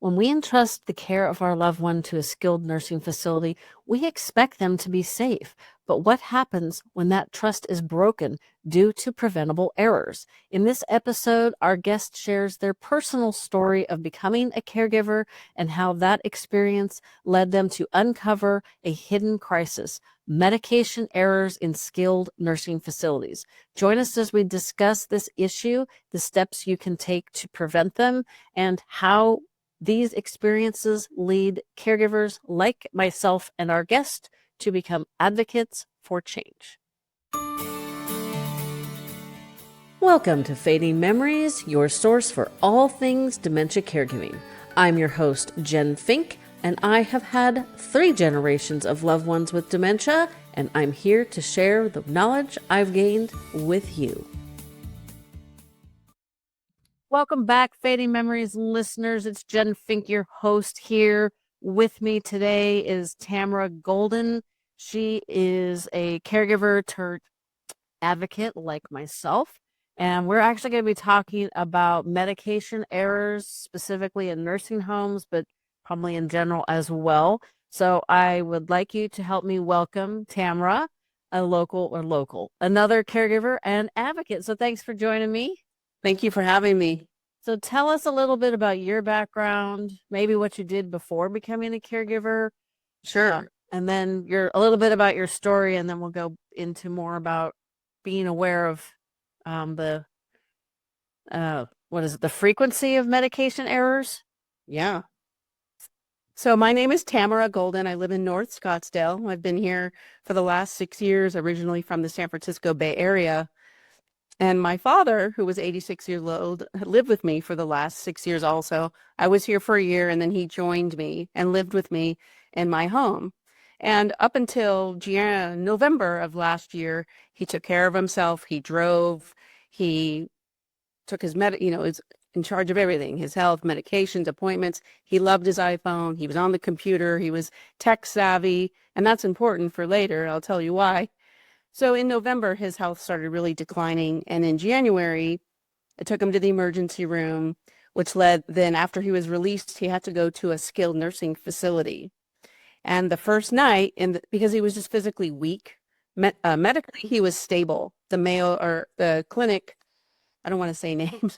When we entrust the care of our loved one to a skilled nursing facility, we expect them to be safe. But what happens when that trust is broken due to preventable errors? In this episode, our guest shares their personal story of becoming a caregiver and how that experience led them to uncover a hidden crisis: medication errors in skilled nursing facilities. Join us as we discuss this issue, the steps you can take to prevent them, and how these experiences lead caregivers like myself and our guest to become advocates for change. Welcome to Fading Memories, your source for all things dementia caregiving. I'm your host, Jen Fink, and I have had 3 generations of loved ones with dementia, and I'm here to share the knowledge I've gained with you. Welcome back, Fading Memories listeners. It's Jen Fink, your host here. With me today is Tamara Golden. She is a caregiver turned advocate like myself. And we're actually going to be talking about medication errors, specifically in nursing homes, but probably in general as well. So I would like you to help me welcome Tamara, another caregiver and advocate. So thanks for joining me. Thank you for having me. So tell us a little bit about your background, maybe what you did before becoming a caregiver. Sure. And then a little bit about your story, and then we'll go into more about being aware of the frequency of medication errors? Yeah. So my name is Tamara Golden. I live in North Scottsdale. I've been here for the last 6 years, originally from the San Francisco Bay Area. And my father, who was 86 years old, lived with me for the last 6 years also. I was here for a year, and then he joined me and lived with me in my home. And up until November of last year, he took care of himself. He drove. He took his is in charge of everything: his health, medications, appointments. He loved his iPhone. He was on the computer. He was tech savvy, and that's important for later. I'll tell you why. So in November, his health started really declining, and in January, I took him to the emergency room, which led then, after he was released, he had to go to a skilled nursing facility. And the first night, because he was just physically weak, medically he was stable. The clinic, I don't want to say names,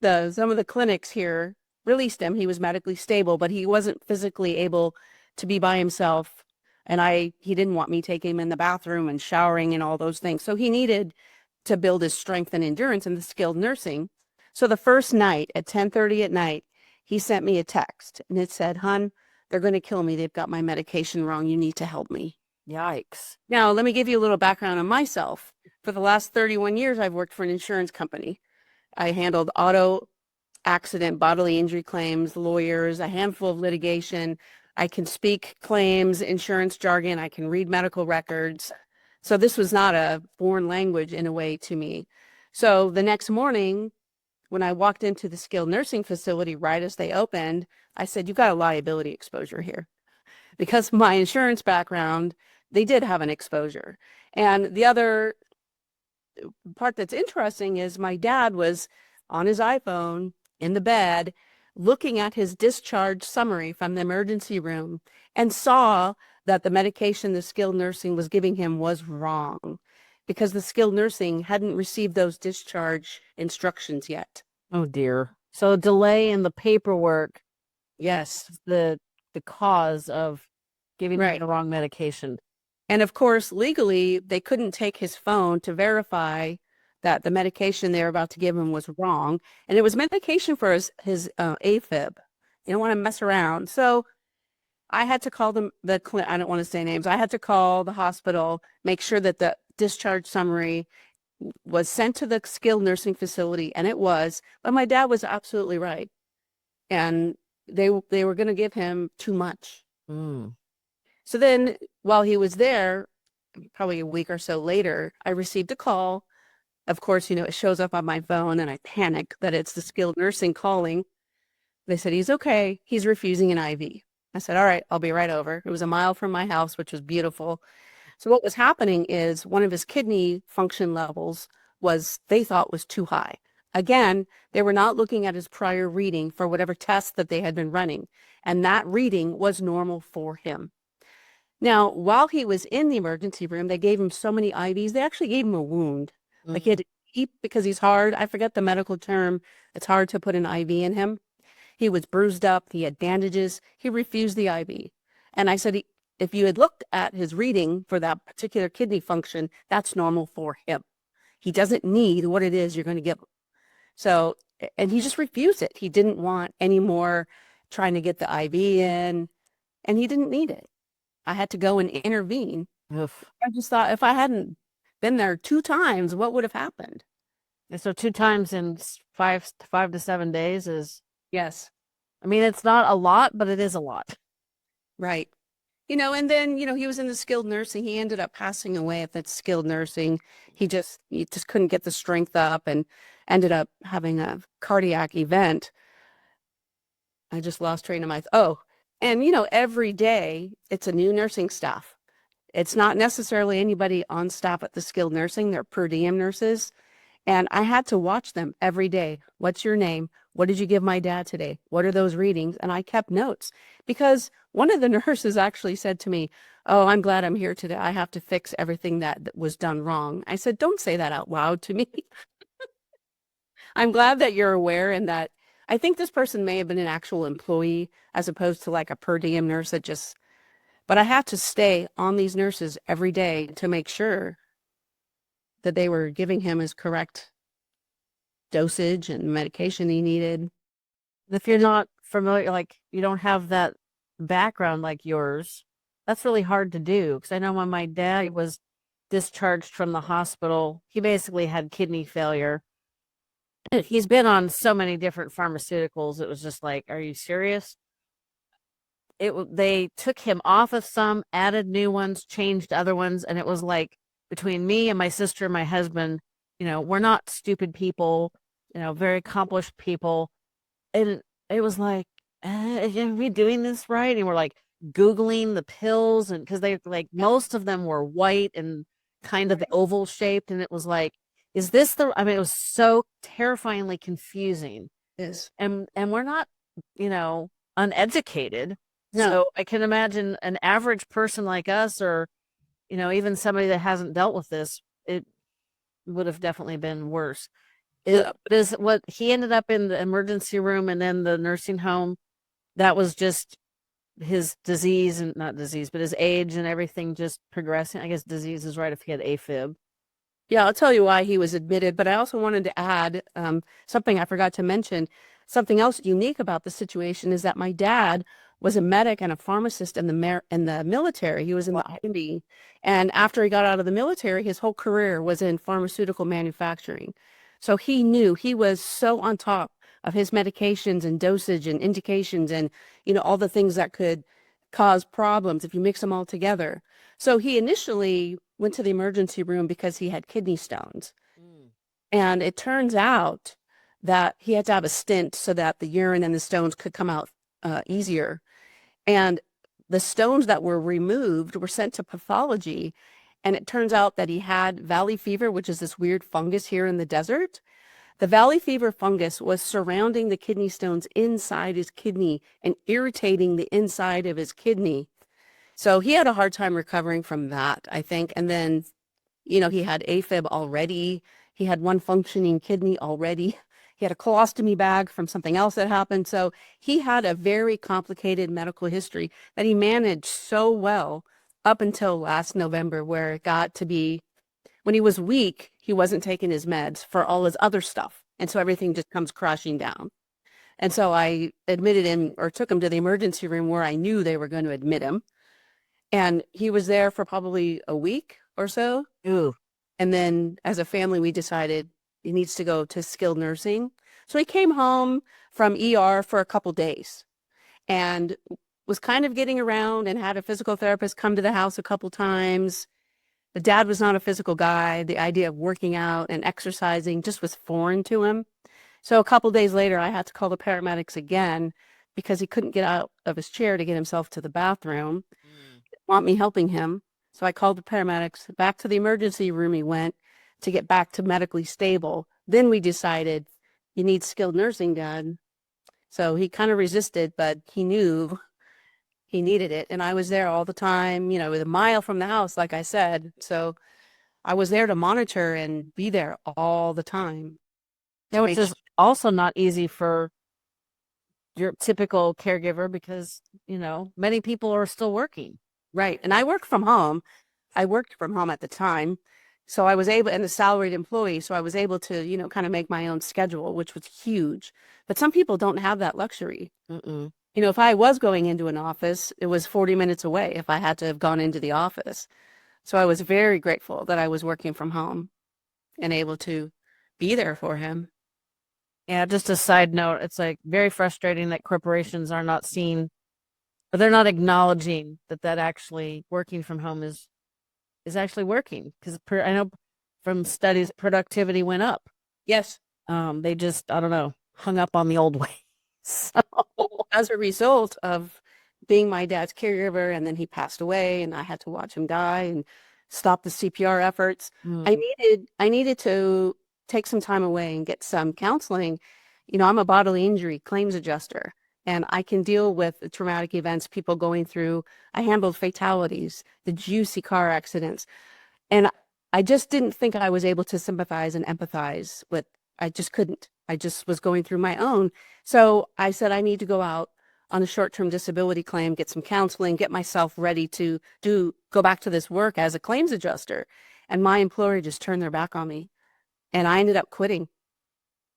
some of the clinics here released him. He was medically stable, but he wasn't physically able to be by himself. And he didn't want me taking him in the bathroom and showering and all those things. So he needed to build his strength and endurance in the skilled nursing. So the first night at 10:30 at night, he sent me a text, and it said, "Hun, they're going to kill me. They've got my medication wrong. You need to help me." Yikes. Now, let me give you a little background on myself. For the last 31 years, I've worked for an insurance company. I handled auto accident, bodily injury claims, lawyers, a handful of litigation. I can speak claims, insurance jargon. I can read medical records. So this was not a foreign language in a way to me. So the next morning, when I walked into the skilled nursing facility right as they opened, I said, "You've got a liability exposure here." Because of my insurance background, they did have an exposure. And the other part that's interesting is my dad was on his iPhone in the bed looking at his discharge summary from the emergency room and saw that the medication the skilled nursing was giving him was wrong because the skilled nursing hadn't received those discharge instructions yet. Oh dear. So a delay in the paperwork. Yes. The cause of giving him Right. the wrong medication. And of course, legally, they couldn't take his phone to verify that the medication they were about to give him was wrong. And it was medication for his AFib. You don't want to mess around. So I had to call I don't want to say names. I had to call the hospital, make sure that the discharge summary was sent to the skilled nursing facility, and it was. But my dad was absolutely right. And they were going to give him too much. So then while he was there, probably a week or so later, I received a call. Of course, it shows up on my phone, and I panic that it's the skilled nursing calling. They said, "He's okay. He's refusing an IV." I said, "All right, I'll be right over." It was a mile from my house, which was beautiful. So what was happening is one of his kidney function levels they thought was too high. Again, they were not looking at his prior reading for whatever test that they had been running, and that reading was normal for him. Now, while he was in the emergency room, they gave him so many IVs. They actually gave him a wound. Like he had to keep, because he's hard. I forget the medical term. It's hard to put an IV in him. He was bruised up. He had bandages. He refused the IV. And I said, if you had looked at his reading for that particular kidney function, that's normal for him. He doesn't need what it is you're going to give him. So, and he just refused it. He didn't want any more trying to get the IV in, and he didn't need it. I had to go and intervene. Oof. I just thought if I hadn't been there 2 times, what would have happened? And so 2 times in 5 to 7 days is, Yes. I mean, it's not a lot, but it is a lot. Right. And then, he was in the skilled nursing. He ended up passing away at that skilled nursing. He just couldn't get the strength up and ended up having a cardiac event. I just lost train of my, oh, and every day it's a new nursing staff. It's not necessarily anybody on staff at the skilled nursing. They're per diem nurses. And I had to watch them every day. What's your name? What did you give my dad today? What are those readings? And I kept notes because one of the nurses actually said to me, "Oh, I'm glad I'm here today. I have to fix everything that was done wrong." I said, "Don't say that out loud to me." I'm glad that you're aware and that I think this person may have been an actual employee as opposed to like a per diem nurse that just, but I had to stay on these nurses every day to make sure that they were giving him his correct dosage and medication he needed. If you're not familiar, like you don't have that background like yours, that's really hard to do. Because I know when my dad was discharged from the hospital, he basically had kidney failure. He's been on so many different pharmaceuticals. It was just like, are you serious? They took him off of some, added new ones, changed other ones, and it was like between me and my sister and my husband, we're not stupid people, very accomplished people. And it was like, are we doing this right? And we're like Googling the pills, and because they like most of them were white and kind of oval shaped. And it was like, is this I mean, it was so terrifyingly confusing. Yes. And we're not, uneducated. No. So I can imagine an average person like us, or, even somebody that hasn't dealt with this, it would have definitely been worse. Is what he ended up in the emergency room and then the nursing home, that was just his disease, and not disease, but his age and everything just progressing. I guess disease is right if he had AFib. Yeah, I'll tell you why he was admitted, but I also wanted to add something I forgot to mention. Something else unique about the situation is that my dad was a medic and a pharmacist in the military. He was in the Army, and after he got out of the military, his whole career was in pharmaceutical manufacturing. So he knew, he was so on top of his medications and dosage and indications and all the things that could cause problems if you mix them all together. So he initially went to the emergency room because he had kidney stones. And it turns out that he had to have a stent so that the urine and the stones could come out easier. And the stones that were removed were sent to pathology. And it turns out that he had valley fever, which is this weird fungus here in the desert. The valley fever fungus was surrounding the kidney stones inside his kidney and irritating the inside of his kidney. So he had a hard time recovering from that, I think. And then, he had AFib already. He had one functioning kidney already. He had a colostomy bag from something else that happened. So he had a very complicated medical history that he managed so well up until last November, where it got to be, when he was weak, he wasn't taking his meds for all his other stuff. And so everything just comes crashing down. And so I admitted him, or took him to the emergency room where I knew they were going to admit him. And he was there for probably a week or so. Ooh. And then as a family, we decided he needs to go to skilled nursing. So he came home from ER for a couple days and was kind of getting around and had a physical therapist come to the house a couple times. The dad was not a physical guy. The idea of working out and exercising just was foreign to him. So a couple days later, I had to call the paramedics again because he couldn't get out of his chair to get himself to the bathroom. Want me helping him. So I called the paramedics. Back to the emergency room he went to get back to medically stable. Then we decided you need skilled nursing done. So he kind of resisted, but he knew he needed it. And I was there all the time, you know, with a mile from the house, like I said. So I was there to monitor and be there all the time Yeah, to which make is sure. also not easy for your typical caregiver because, many people are still working. Right. And I work from home. I worked from home at the time. So I was able, and a salaried employee, so I was able to, kind of make my own schedule, which was huge. But some people don't have that luxury. Mm-mm. If I was going into an office, it was 40 minutes away if I had to have gone into the office. So I was very grateful that I was working from home and able to be there for him. Yeah, just a side note, it's like very frustrating that corporations are not seeing, but they're not acknowledging that actually working from home is actually working because I know from studies productivity went up. Yes. They just, I don't know, hung up on the old ways. So, As a result of being my dad's caregiver, and then he passed away, and I had to watch him die and stop the CPR efforts. I mm, needed to take some time away and get some counseling. I'm a bodily injury claims adjuster, and I can deal with the traumatic events people going through. I handled fatalities, the juicy car accidents, and I just didn't think I was able to sympathize and empathize with, I just couldn't. I just was going through my own. So I said, I need to go out on a short-term disability claim, get some counseling, get myself ready to go back to this work as a claims adjuster. And my employer just turned their back on me. And I ended up quitting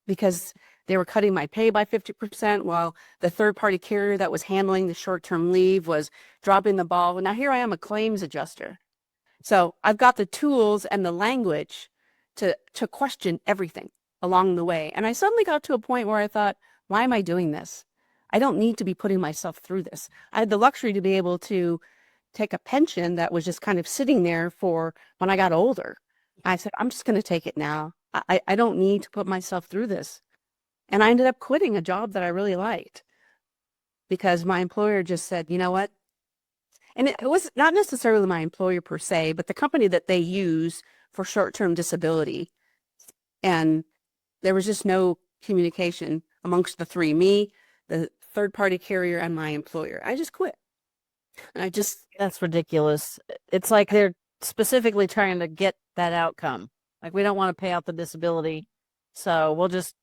because they were cutting my pay by 50% while the third-party carrier that was handling the short-term leave was dropping the ball. Now here I am, a claims adjuster. So I've got the tools and the language to question everything along the way. And I suddenly got to a point where I thought, why am I doing this? I don't need to be putting myself through this. I had the luxury to be able to take a pension that was just kind of sitting there for when I got older. I said, I'm just going to take it now. I don't need to put myself through this. And I ended up quitting a job that I really liked because my employer just said, you know what? And it was not necessarily my employer per se, but the company that they use for short-term disability. And there was just no communication amongst the three, me, the third-party carrier, and my employer. I just quit. And I just, that's ridiculous. It's like they're specifically trying to get that outcome. Like, we don't want to pay out the disability, so we'll just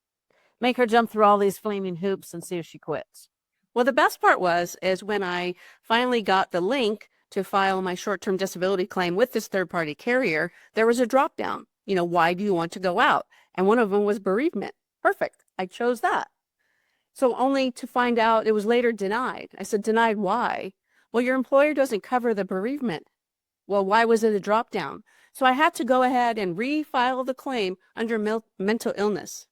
make her jump through all these flaming hoops and see if she quits. well, the best part is when I finally got the link to file my short-term disability claim with this third-party carrier, there was a drop down. Why do you want to go out? And one of them was bereavement. Perfect. I chose that. So only to find out it was later denied. I said, denied why? Well, your employer doesn't cover the bereavement. Well, why was it a drop down? So I had to go ahead and refile the claim under mental illness.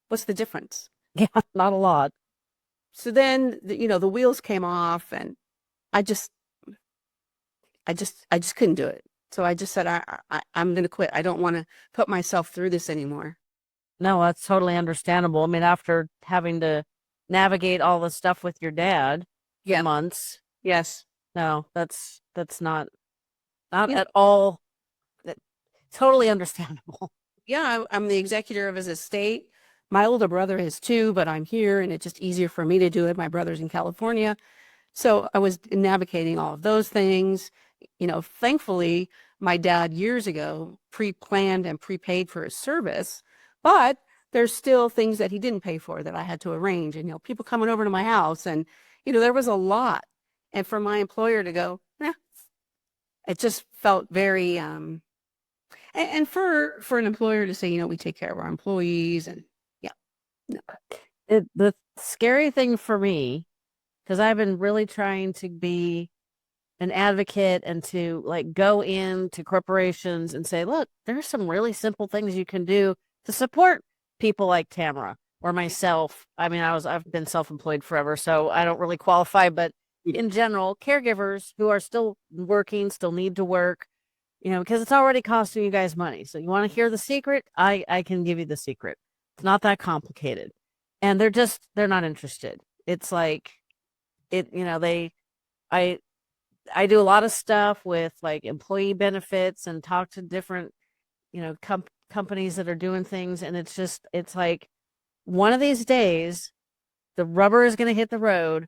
What's the difference? Yeah, not a lot. So then, the wheels came off, and I just, I just couldn't do it. So I just said, I'm going to quit. I don't want to put myself through this anymore. No, that's totally understandable. I mean, after having to navigate all the stuff with your dad for Yeah. months, Yes. no, that's not You know, at all that totally understandable. yeah, I'm the executor of his estate. My older brother is too, but I'm here, and it's just easier for me to do it. My brother's in California. So I was navigating all of those things. Thankfully, my dad years ago pre-planned and prepaid for his service, but there's still things that he didn't pay for that I had to arrange. And, people coming over to my house, and, there was a lot. And for my employer to go, yeah, it just felt very, and for an employer to say, we take care of our employees, and yeah, no. The scary thing for me, because I've been really trying to be an advocate and to like go into corporations and say, look, there's some really simple things you can do to support people like Tamara or myself. I mean, I've been self-employed forever, so I don't really qualify, but in general, caregivers who are still working, still need to work, because it's already costing you guys money. So you want to hear the secret? I can give you the secret. It's not that complicated. And they're not interested. It's like I I do a lot of stuff with like employee benefits and talk to different, companies that are doing things. And it's like, one of these days, the rubber is going to hit the road,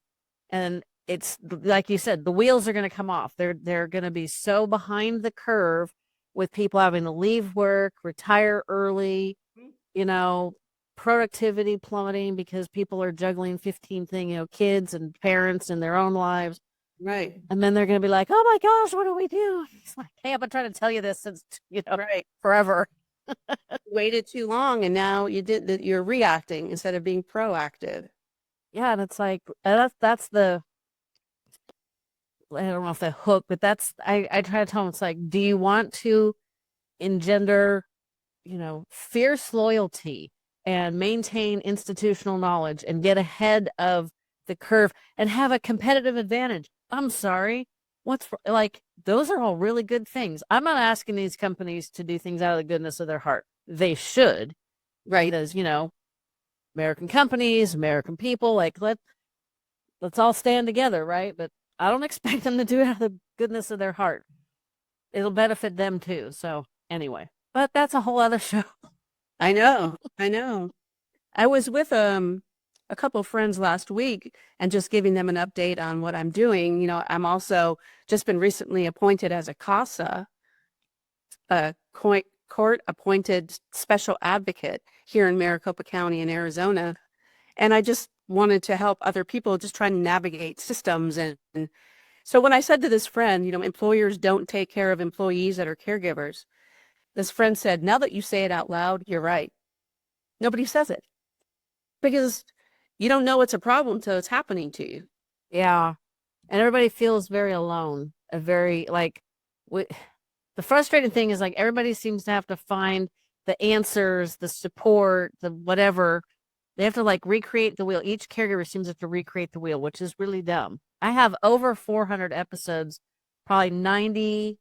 and it's like you said, the wheels are going to come off. They're going to be so behind the curve with people having to leave work, retire early, you know, productivity plummeting because people are juggling 15 things, kids and parents in their own lives. Right. And then they're going to be like, oh my gosh, what do we do? It's like, hey, I've been trying to tell you this since, Right. forever. Waited too long and now you're reacting instead of being proactive. Yeah. And it's like, that's the, I don't know if the hook, but I try to tell them, it's like, do you want to engender, fierce loyalty and maintain institutional knowledge and get ahead of the curve and have a competitive advantage? I'm sorry. Like, those are all really good things. I'm not asking these companies to do things out of the goodness of their heart. They should, Right. because, American companies, American people, like, let's all stand together, right? But I don't expect them to do it out of the goodness of their heart. It'll benefit them too. So anyway, but that's a whole other show. I know. I know. I was with a couple of friends last week and just giving them an update on what I'm doing. I'm also just been recently appointed as a CASA, a court appointed special advocate here in Maricopa County in Arizona. And I just wanted to help other people just try to navigate systems. And so when I said to this friend, employers don't take care of employees that are caregivers, this friend said, now that you say it out loud, you're right. Nobody says it because you don't know it's a problem till it's happening to you. Yeah. And everybody feels very alone. A very like the frustrating thing is, like, everybody seems to have to find the answers, the support, the whatever. They have to like recreate the wheel. Each caregiver seems to have to recreate the wheel, which is really dumb. I have over 400 episodes. Probably 95%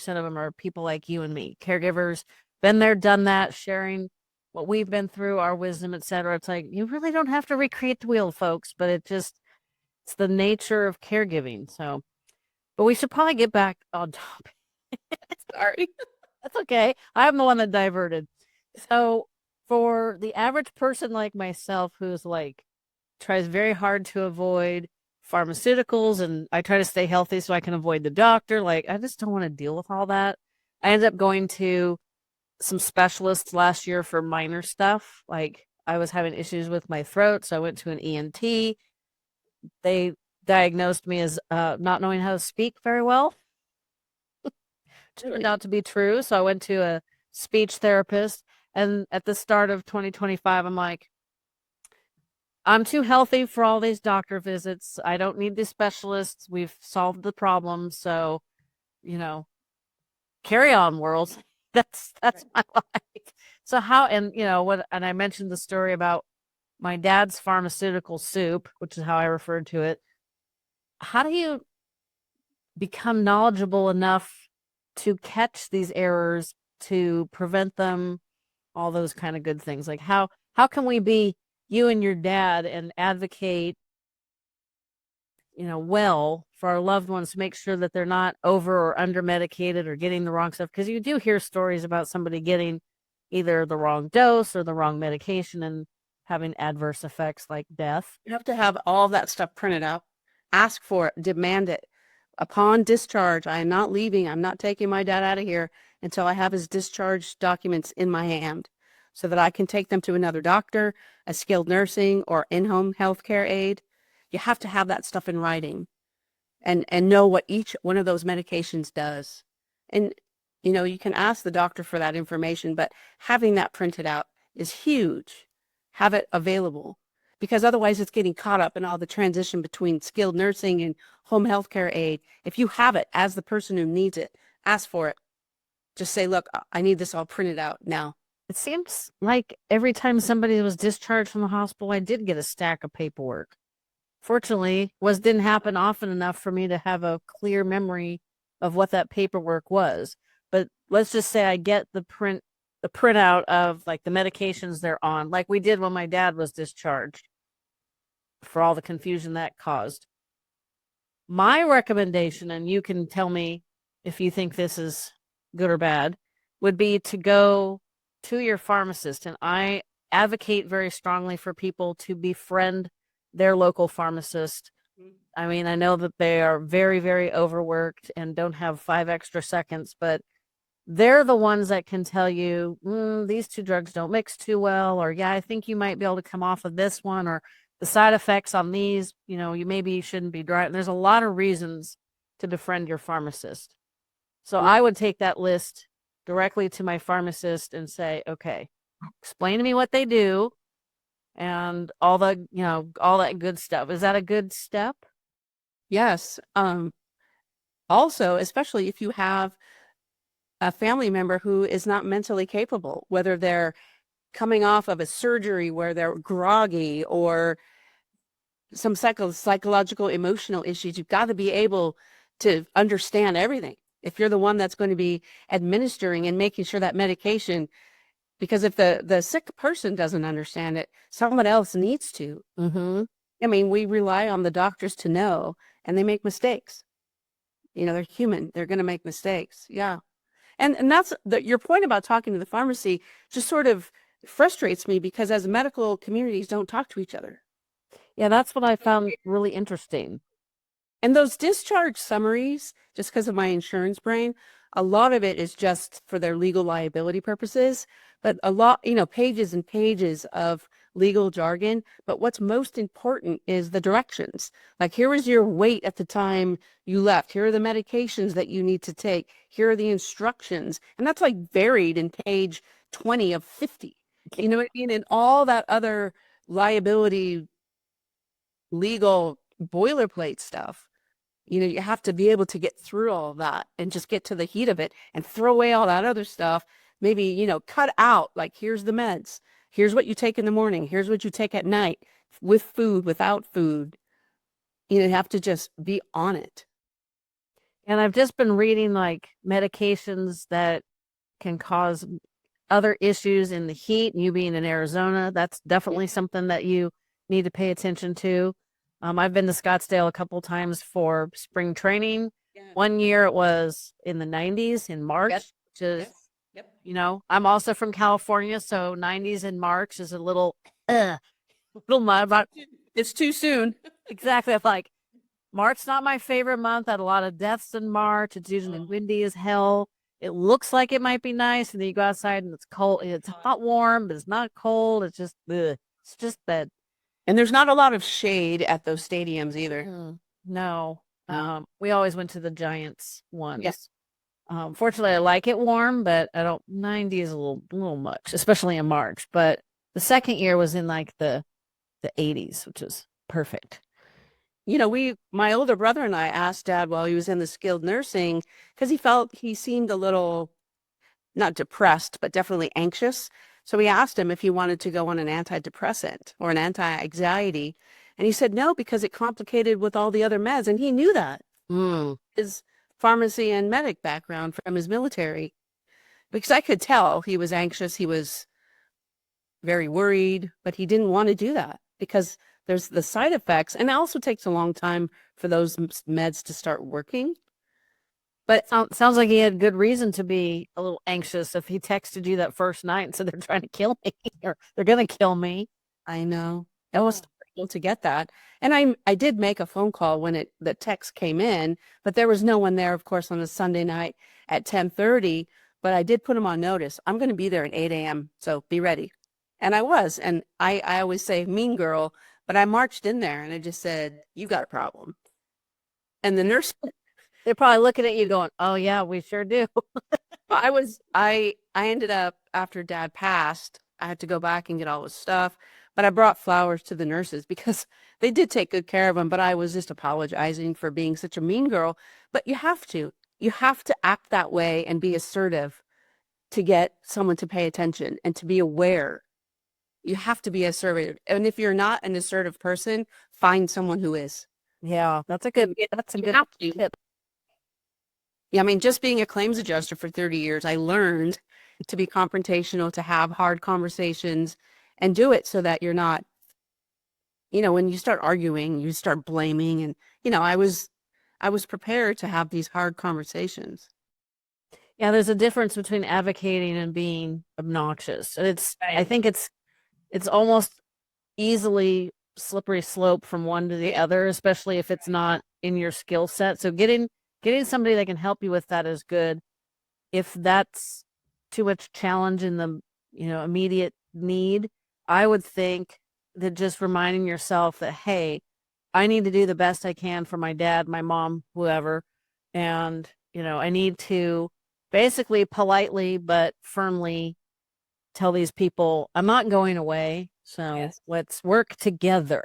of them are people like you and me, caregivers, been there, done that, sharing what we've been through, our wisdom, etc. It's like, you really don't have to recreate the wheel, folks, but it's the nature of caregiving. So, but we should probably get back on topic. Sorry. That's okay. I'm the one that diverted. So, for the average person like myself, who's like tries very hard to avoid pharmaceuticals, and I try to stay healthy so I can avoid the doctor, like, I just don't want to deal with all that. I ended up going to some specialists last year for minor stuff. Like, I was having issues with my throat, so I went to an ENT. They diagnosed me as not knowing how to speak very well. Turned out to be true. So I went to a speech therapist. And at the start of 2025, I'm like, I'm too healthy for all these doctor visits. I don't need these specialists. We've solved the problem. So, you know, carry on, world. That's my life. So how, and what, and I mentioned the story about my dad's pharmaceutical soup, which is how I referred to it. How do you become knowledgeable enough to catch these errors, to prevent them, all those kind of good things? Like, how can we be you and your dad and advocate, well, for our loved ones, to make sure that they're not over or under medicated or getting the wrong stuff? Because you do hear stories about somebody getting either the wrong dose or the wrong medication and having adverse effects like death. You have to have all that stuff printed out, ask for it, demand it. Upon discharge, I am not leaving. I'm not taking my dad out of here until I have his discharge documents in my hand so that I can take them to another doctor, a skilled nursing or in-home healthcare aide. You have to have that stuff in writing and know what each one of those medications does. And, you can ask the doctor for that information, but having that printed out is huge. Have it available because otherwise it's getting caught up in all the transition between skilled nursing and home healthcare aid. If you have it as the person who needs it, ask for it. Just say, look, I need this all printed out now. It seems like every time somebody was discharged from the hospital, I did get a stack of paperwork. Fortunately, didn't happen often enough for me to have a clear memory of what that paperwork was. But let's just say I get the printout of like the medications they're on, like we did when my dad was discharged, for all the confusion that caused. My recommendation, and you can tell me if you think this is good or bad, would be to go to your pharmacist. And I advocate very strongly for people to befriend their local pharmacist. I mean, I know that they are very, very overworked and don't have 5 extra seconds, but they're the ones that can tell you, these two drugs don't mix too well, or yeah, I think you might be able to come off of this one, or the side effects on these, you shouldn't be dry. There's a lot of reasons to befriend your pharmacist. So I would take that list directly to my pharmacist and say, okay, explain to me what they do and all that good stuff. Is that a good step? Yes. Also, especially if you have a family member who is not mentally capable, whether they're coming off of a surgery where they're groggy or some psychological, emotional issues, you've got to be able to understand everything. If you're the one that's going to be administering and making sure that medication, because if the sick person doesn't understand it, someone else needs to. Mm-hmm. I mean, we rely on the doctors to know, and they make mistakes. They're human. They're going to make mistakes. Yeah. And that's your point about talking to the pharmacy just sort of frustrates me because as medical communities don't talk to each other. Yeah, that's what I found really interesting. And those discharge summaries, just because of my insurance brain, a lot of it is just for their legal liability purposes, but a lot, pages and pages of legal jargon. But what's most important is the directions. Like, here was your weight at the time you left. Here are the medications that you need to take. Here are the instructions. And that's like buried in page 20 of 50. You know what I mean? And all that other liability legal boilerplate stuff. You have to be able to get through all of that and just get to the heat of it and throw away all that other stuff. Maybe, cut out, like, here's the meds. Here's what you take in the morning. Here's what you take at night, with food, without food. You have to just be on it. And I've just been reading like medications that can cause other issues in the heat. You being in Arizona, that's definitely something that you need to pay attention to. I've been to Scottsdale a couple times for spring training. Yeah. One year it was in the 90s in March, Yep. which is, Yep. I'm also from California, so 90s in March is a little mud. About It's too soon. exactly. I'm like, March's not my favorite month. I had a lot of deaths in March. It's usually windy as hell. It looks like it might be nice, and then you go outside and it's cold. It's not warm, but it's not cold. It's just, it's just that. And there's not a lot of shade at those stadiums either. No. We always went to the Giants ones. Yes. Fortunately, I like it warm, but I don't. 90 is a little much, especially in March. But the second year was in like the 80s, which is perfect. My older brother and I asked Dad while he was in the skilled nursing, because he seemed a little, not depressed, but definitely anxious. So we asked him if he wanted to go on an antidepressant or an anti-anxiety. And he said no, because it complicated with all the other meds. And he knew that. His pharmacy and medic background from his military. Because I could tell he was anxious. He was very worried, but he didn't want to do that because there's the side effects. And it also takes a long time for those meds to start working. But it sounds like he had good reason to be a little anxious if he texted you that first night and said they're trying to kill me or they're going to kill me. I know. It was terrible to get that. And I did make a phone call when the text came in, but there was no one there, of course, on a Sunday night at 10:30. But I did put him on notice. I'm going to be there at 8 a.m., so be ready. And I was. And I always say mean girl, but I marched in there and I just said, you got a problem. And the nurse, they're probably looking at you going, oh yeah, we sure do. I ended up, after Dad passed, I had to go back and get all his stuff, but I brought flowers to the nurses because they did take good care of him, but I was just apologizing for being such a mean girl. But you have to act that way and be assertive to get someone to pay attention and to be aware. You have to be assertive. And if you're not an assertive person, find someone who is. Yeah, that's a good tip. Yeah, I mean, just being a claims adjuster for 30 years, I learned to be confrontational, to have hard conversations and do it so that you're not, when you start arguing, you start blaming. And, I was prepared to have these hard conversations. Yeah, there's a difference between advocating and being obnoxious. I think it's it's almost easily slippery slope from one to the other, especially if it's not in your skill set. So getting somebody that can help you with that is good. If that's too much challenge in the, immediate need, I would think that just reminding yourself that, hey, I need to do the best I can for my dad, my mom, whoever. And, I need to basically politely but firmly tell these people I'm not going away. So Yes. let's work together.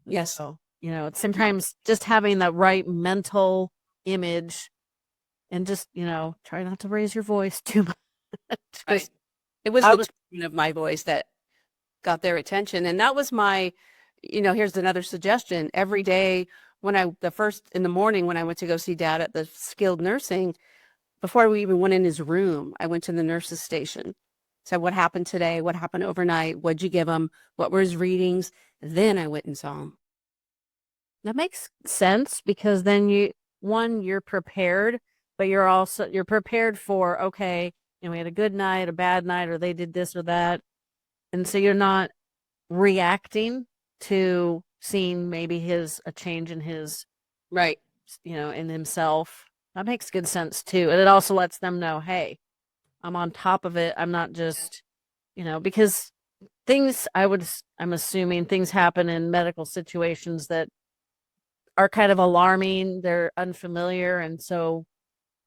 Yes. So, it's sometimes just having that right mental image and just, try not to raise your voice too much. Right. Because It was I the was, tone of my voice that got their attention. And that was my, here's another suggestion. Every day the first in the morning when I went to go see dad at the skilled nursing, before we even went in his room, I went to the nurse's station. Said, what happened today? What happened overnight? What'd you give him? What were his readings? Then I went and saw him. that makes sense because then you're prepared, but you're prepared for, okay, we had a good night, a bad night, or they did this or that. And so you're not reacting to seeing maybe a change in his, Right. in himself. That makes good sense too. And it also lets them know, hey, I'm on top of it. I'm not just, because I'm assuming things happen in medical situations that are kind of alarming. They're unfamiliar. And so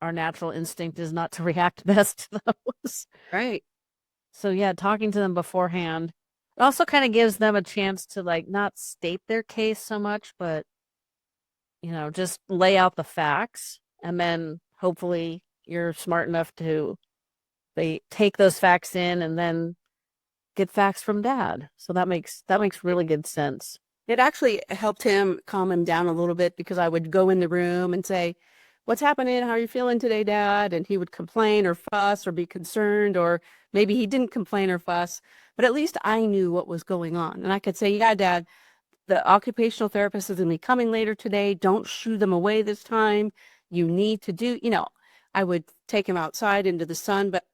our natural instinct is not to react best to those. Right. So yeah, talking to them beforehand. It also kind of gives them a chance to like not state their case so much, but just lay out the facts and then hopefully you're smart enough to they take those facts in and then get facts from dad. So that makes really good sense. It actually helped him calm him down a little bit because I would go in the room and say, what's happening? How are you feeling today, Dad? And he would complain or fuss or be concerned, or maybe he didn't complain or fuss, but at least I knew what was going on. And I could say, yeah, Dad, the occupational therapist is going to be coming later today. Don't shoo them away this time. You need to do, I would take him outside into the sun, but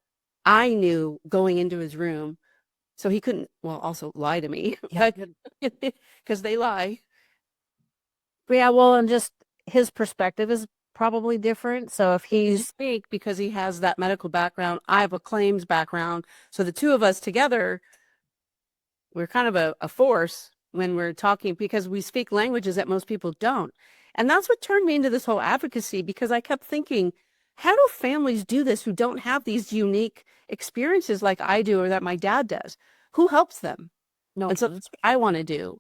I knew going into his room so he couldn't, well, also lie to me, Yeah, but good. because they lie. But yeah, well, and just his perspective is probably different. So if He's he's unique because he has that medical background. I have a claims background. So the two of us together, we're kind of a force when we're talking because we speak languages that most people don't. And that's what turned me into this whole advocacy because I kept thinking, how do families do this who don't have these unique experiences like I do or that my dad does? Who helps them? no, And so that's what I want to do.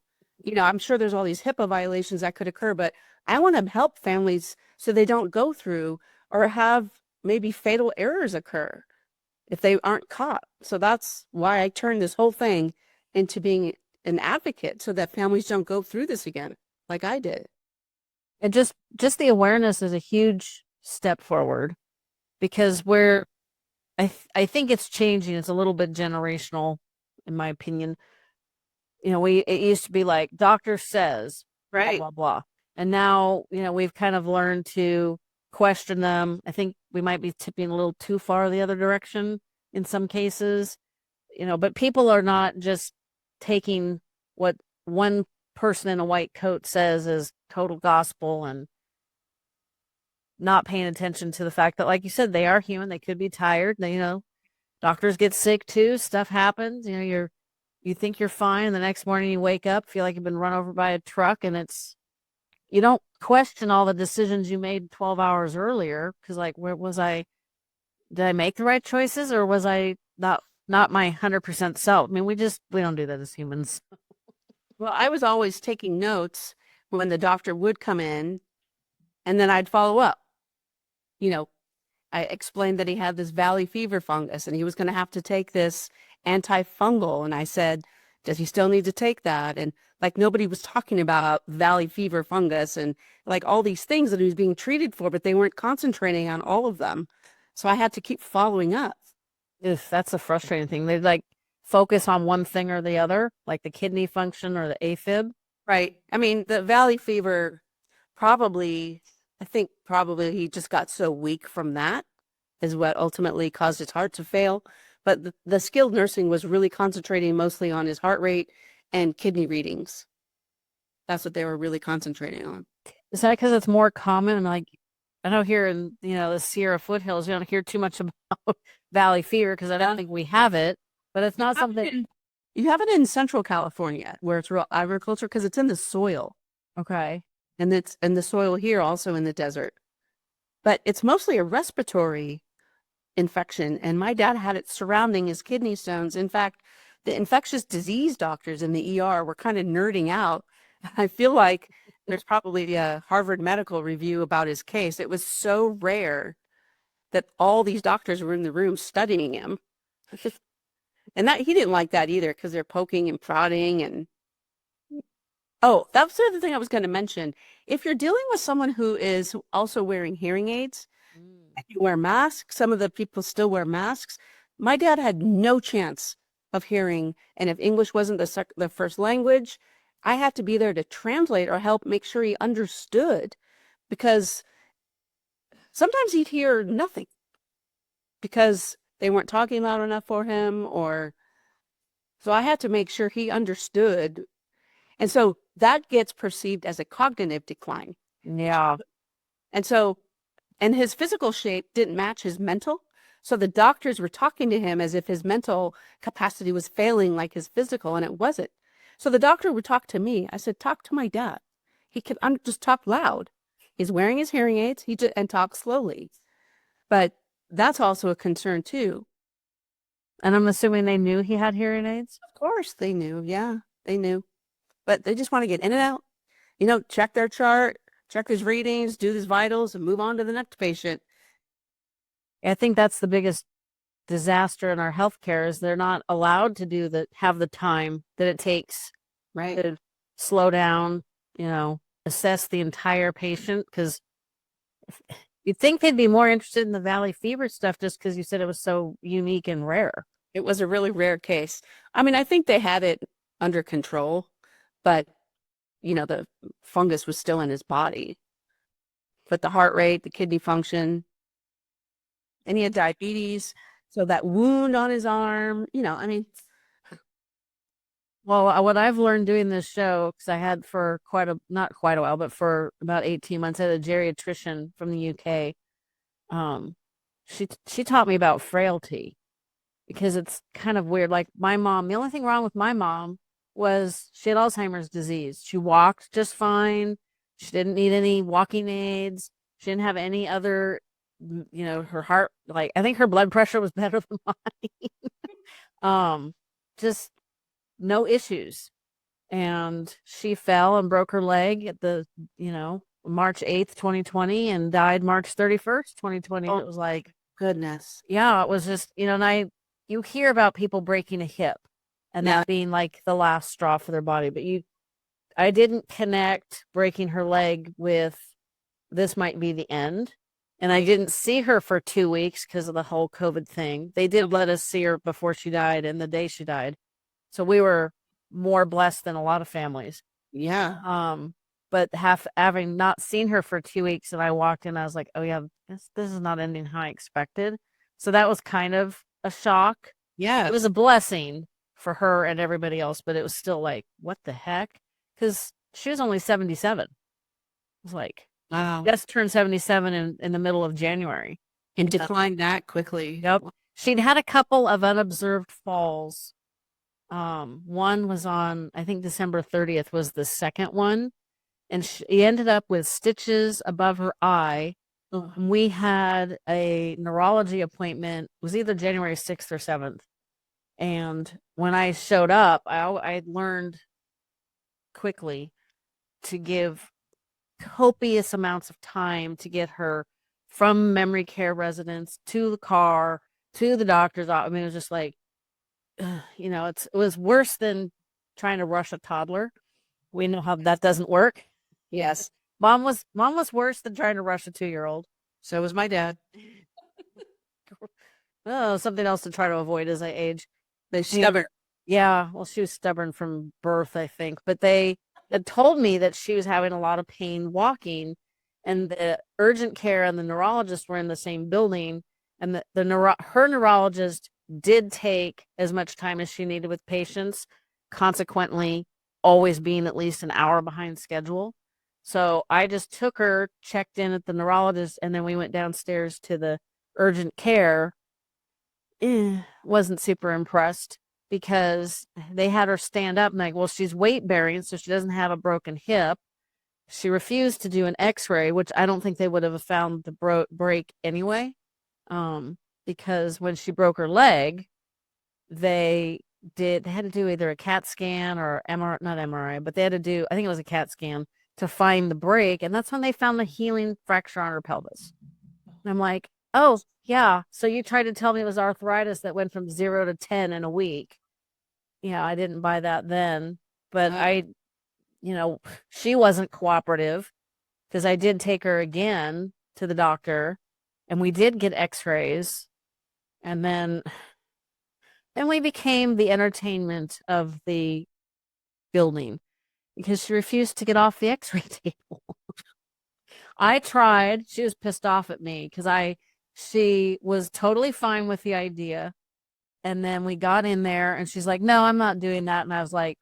I'm sure there's all these HIPAA violations that could occur, but I want to help families so they don't go through or have maybe fatal errors occur if they aren't caught. So that's why I turned this whole thing into being an advocate so that families don't go through this again, like I did. and just the awareness is a huge step forward because I think it's changing. It's a little bit generational, in my opinion. It used to be like doctor says blah Right. blah blah, and now we've kind of learned to question them. I think we might be tipping a little too far the other direction in some cases. But people are not just taking what one person in a white coat says as total gospel and not paying attention to the fact that, like you said, they are human. They could be tired. Doctors get sick too. Stuff happens. You think you're fine, and the next morning you wake up, feel like you've been run over by a truck, and you don't question all the decisions you made 12 hours earlier because, like, where was I? Did I make the right choices, or was I not my 100% self? I mean, we don't do that as humans. Well, I was always taking notes when the doctor would come in, and then I'd follow up. You know, I explained that he had this valley fever fungus and he was going to have to take this antifungal. And I said, does he still need to take that? And like nobody was talking about valley fever fungus and like all these things that he was being treated for, but they weren't concentrating on all of them. So I had to keep following up. If that's a frustrating thing, they like focus on one thing or the other, like the kidney function or the AFib. Right. I mean, the valley fever probably, I think probably he just got so weak from that is what ultimately caused his heart to fail. but the skilled nursing was really concentrating mostly on his heart rate and kidney readings. That's what they were really concentrating on. Is that because it's more common? Like, I know here in, the Sierra foothills, you don't hear too much about valley fever because I don't think we have it, but it's not something. You have it in Central California where it's real agriculture because it's in the soil. Okay. And it's in the soil here, also in the desert. But it's mostly a respiratory infection. And my dad had it surrounding his kidney stones. In fact, the infectious disease doctors in the ER were kind of nerding out. I feel like there's probably a Harvard Medical Review about his case. It was so rare that all these doctors were in the room studying him. And that he didn't like that either because they're poking and prodding and oh, that's the other thing I was going to mention. If you're dealing with someone who is also wearing hearing aids, and you wear masks, some of the people still wear masks. My dad had no chance of hearing, and if English wasn't the first language, I had to be there to translate or help make sure he understood because sometimes he'd hear nothing because they weren't talking loud enough for him or so I had to make sure he understood. And so that gets perceived as a cognitive decline. Yeah. And his physical shape didn't match his mental. So the doctors were talking to him as if his mental capacity was failing like his physical, and it wasn't. So the doctor would talk to me. I said, talk to my dad. He could just talk loud. He's wearing his hearing aids and talk slowly. But that's also a concern too. And I'm assuming they knew he had hearing aids? Of course they knew. Yeah, they knew. But they just want to get in and out, check their chart, check his readings, do his vitals, and move on to the next patient. I think that's the biggest disaster in our healthcare is they're not allowed to have the time that it takes to slow down, assess the entire patient. Because you'd think they'd be more interested in the valley fever stuff just because you said it was so unique and rare. It was a really rare case. I mean, I think they had it under control, but the fungus was still in his body. But the heart rate, the kidney function, and he had diabetes. So that wound on his arm, I mean. Well, what I've learned doing this show, because I had for not quite a while, but for about 18 months, I had a geriatrician from the UK. She taught me about frailty because it's kind of weird. Like my mom, the only thing wrong with my mom was she had Alzheimer's disease. She walked just fine. She didn't need any walking aids. She didn't have any other, her heart, like I think her blood pressure was better than mine. Just no issues. And she fell and broke her leg at the, March 8th, 2020 and died March 31st, 2020. Oh, it was like, goodness. Yeah, it was just, and you hear about people breaking a hip and that being like the last straw for their body, but I didn't connect breaking her leg with this might be the end. And I didn't see her for 2 weeks because of the whole COVID thing. They did let us see her before she died and the day she died. So we were more blessed than a lot of families. Yeah. But having not seen her for 2 weeks and I walked in, I was like, oh yeah, this is not ending how I expected. So that was kind of a shock. Yeah. It was a blessing for her and everybody else, but it was still like, what the heck? Because she was only 77. It was like, wow. Just turned 77 in the middle of January. And declined that quickly. Yep. She'd had a couple of unobserved falls. One was on, I think December 30th was the second one. And she ended up with stitches above her eye. We had a neurology appointment. It was either January 6th or 7th. And when I showed up, I learned quickly to give copious amounts of time to get her from memory care residence to the car, to the doctor's office. I mean, it was just like, it was worse than trying to rush a toddler. We know how that doesn't work. Yes. Mom was worse than trying to rush a 2-year-old. So was my dad. Oh, something else to try to avoid as I age. They're stubborn. Yeah, well, she was stubborn from birth, I think. But they had told me that she was having a lot of pain walking, and the urgent care and the neurologist were in the same building, and her neurologist did take as much time as she needed with patients, consequently, always being at least an hour behind schedule. So I just took her, checked in at the neurologist, and then we went downstairs to the urgent care. Wasn't super impressed because they had her stand up and like, well, she's weight bearing, so she doesn't have a broken hip. She refused to do an x-ray, which I don't think they would have found the break anyway. Because when she broke her leg, they had to do either a CAT scan or MRI, not MRI, but they had to do, I think it was a CAT scan to find the break. And that's when they found the healing fracture on her pelvis. And I'm like, oh, yeah. So you tried to tell me it was arthritis that went from 0 to 10 in a week. Yeah, I didn't buy that then. But she wasn't cooperative because I did take her again to the doctor and we did get x-rays. And then we became the entertainment of the building because she refused to get off the x-ray table. I tried. She was pissed off at me because she was totally fine with the idea. And then we got in there and she's like, no, I'm not doing that. And I was like,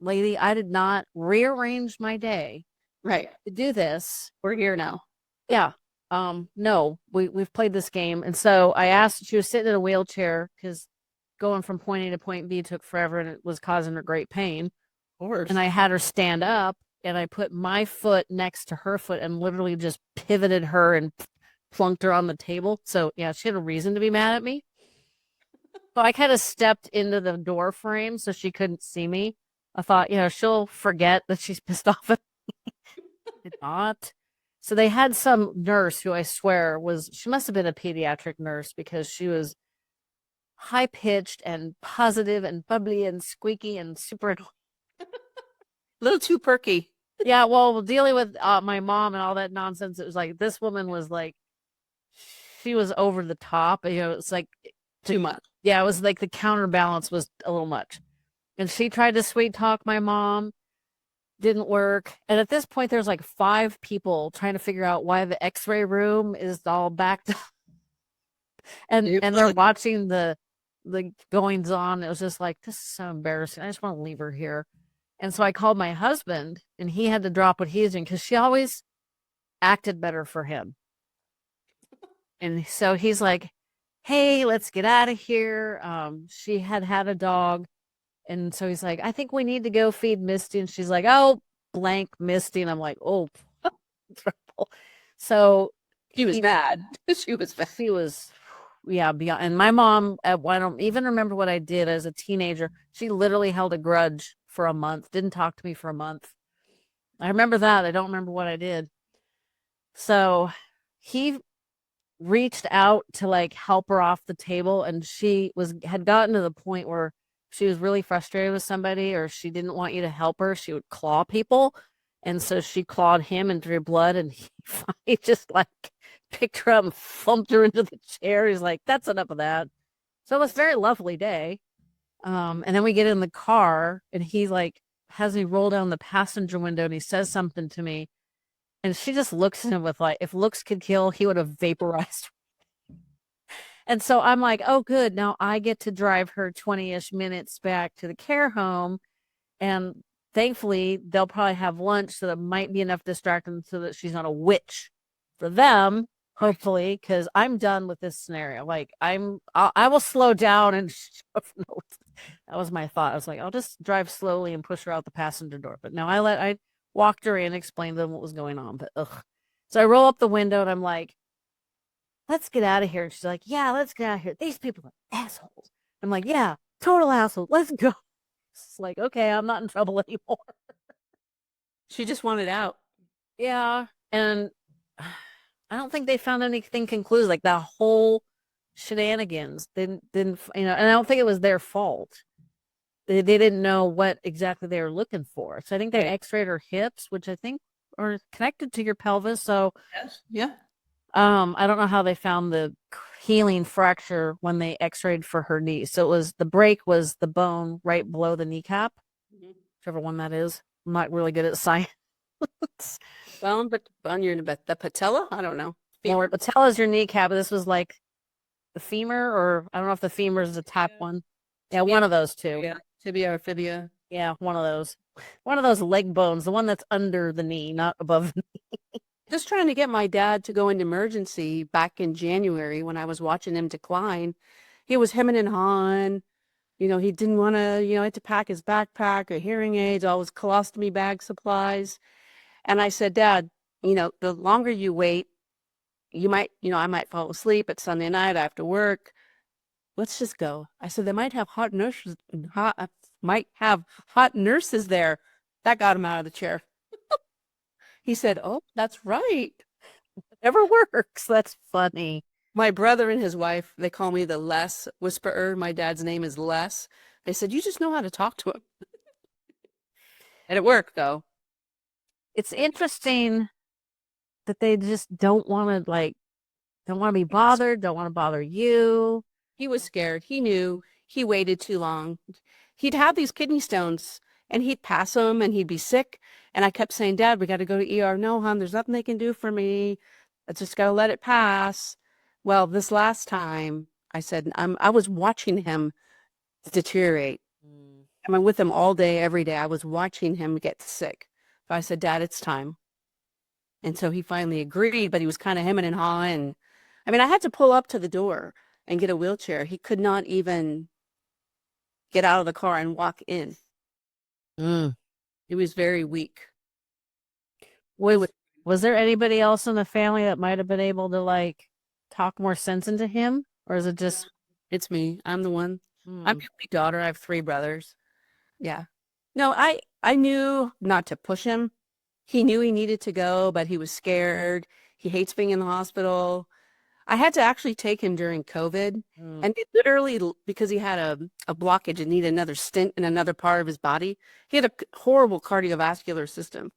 lady, I did not rearrange my day Right. to do this. We're here now. Yeah. No, we've played this game. And so I asked, she was sitting in a wheelchair because going from point A to point B took forever and it was causing her great pain. Of course. And I had her stand up and I put my foot next to her foot and literally just pivoted her and plunked her on the table. So yeah, she had a reason to be mad at me. So I kind of stepped into the door frame so she couldn't see me. I thought, she'll forget that she's pissed off at me. Did not. So they had some nurse who I swear she must have been a pediatric nurse because she was high pitched and positive and bubbly and squeaky and super annoying. A little too perky. Yeah, well, dealing with my mom and all that nonsense, it was like this woman was like, she was over the top. It's like too much. Yeah, it was like the counterbalance was a little much. And she tried to sweet talk my mom. Didn't work. And at this point, there's like 5 people trying to figure out why the x-ray room is all backed up. and they're watching the goings on. It was just like, this is so embarrassing. I just want to leave her here. And so I called my husband and he had to drop what he was doing because she always acted better for him. And so he's like, hey, let's get out of here. She had a dog. And so he's like, I think we need to go feed Misty. And she's like, oh, blank Misty. And I'm like, oh, trouble. So she was mad. She was mad. She was, yeah, beyond. And my mom, I don't even remember what I did as a teenager. She literally held a grudge for a month, didn't talk to me for a month. I remember that. I don't remember what I did. So he reached out to like help her off the table. And she had gotten to the point where she was really frustrated with somebody or she didn't want you to help her, she would claw people. And so she clawed him and drew blood and he just like picked her up and thumped her into the chair. He's like, that's enough of that. So it was a very lovely day. And then we get in the car and he like has me roll down the passenger window and he says something to me. And she just looks at him with like, if looks could kill, he would have vaporized. And so I'm like, oh, good. Now I get to drive her 20-ish minutes back to the care home. And thankfully, they'll probably have lunch. So that might be enough distraction so that she's not a witch for them, hopefully, because I'm done with this scenario. Like I will slow down and that was my thought. I was like, I'll just drive slowly and push her out the passenger door. But no, I walked her in, explained to them what was going on. But ugh. So I roll up the window and I'm like, let's get out of here. And she's like, yeah, let's get out of here. These people are assholes. I'm like, yeah, total assholes. Let's go. It's like, okay, I'm not in trouble anymore. She just wanted out. Yeah. And I don't think they found anything conclusive. Like that whole shenanigans didn't, and I don't think it was their fault. They didn't know what exactly they were looking for. So I think they x-rayed her hips, which I think are connected to your pelvis. So yes. Yeah. I don't know how they found the healing fracture when they x-rayed for her knee. So the break was the bone right below the kneecap, whichever one that is. I'm not really good at science. Bone, but on the patella? I don't know. Patella is your kneecap. This was like the femur, or I don't know if the femur is the top Yeah. one. Yeah, one of those two. Yeah. Tibia or fibia. Yeah, one of those. One of those leg bones, the one that's under the knee, not above. Just trying to get my dad to go into emergency back in January when I was watching him decline. He was hemming and hawing. He didn't want to, had to pack his backpack or hearing aids, all his colostomy bag supplies. And I said, Dad, the longer you wait, I might fall asleep at Sunday night after work. Let's just go. I said, they might have hot nurses there. That got him out of the chair. He said, oh, that's right. Never works. That's funny. My brother and his wife, they call me the Les Whisperer. My dad's name is Les. They said, you just know how to talk to him. And it worked, though. It's interesting that they just don't want to be bothered, don't want to bother you. He was scared. He knew he waited too long. He'd have these kidney stones and he'd pass them and he'd be sick. And I kept saying, Dad, we got to go to ER. No, hon, there's nothing they can do for me. I just got to let it pass. Well, this last time I said, I was watching him deteriorate. I mean, with him all day, every day. I was watching him get sick. So I said, Dad, it's time. And so he finally agreed, but he was kind of hemming and hawing. I mean, I had to pull up to the door and get a wheelchair. He could not even get out of the car and walk in. Mm. He was very weak. Was there anybody else in the family that might have been able to talk more sense into him? Or is it just It's me. I'm the one. Mm. I'm the only daughter. I have 3 brothers. Yeah. No, I knew not to push him. He knew he needed to go, but he was scared. He hates being in the hospital. I had to actually take him during COVID. And it literally, because he had a blockage and needed another stent in another part of his body, he had a horrible cardiovascular system.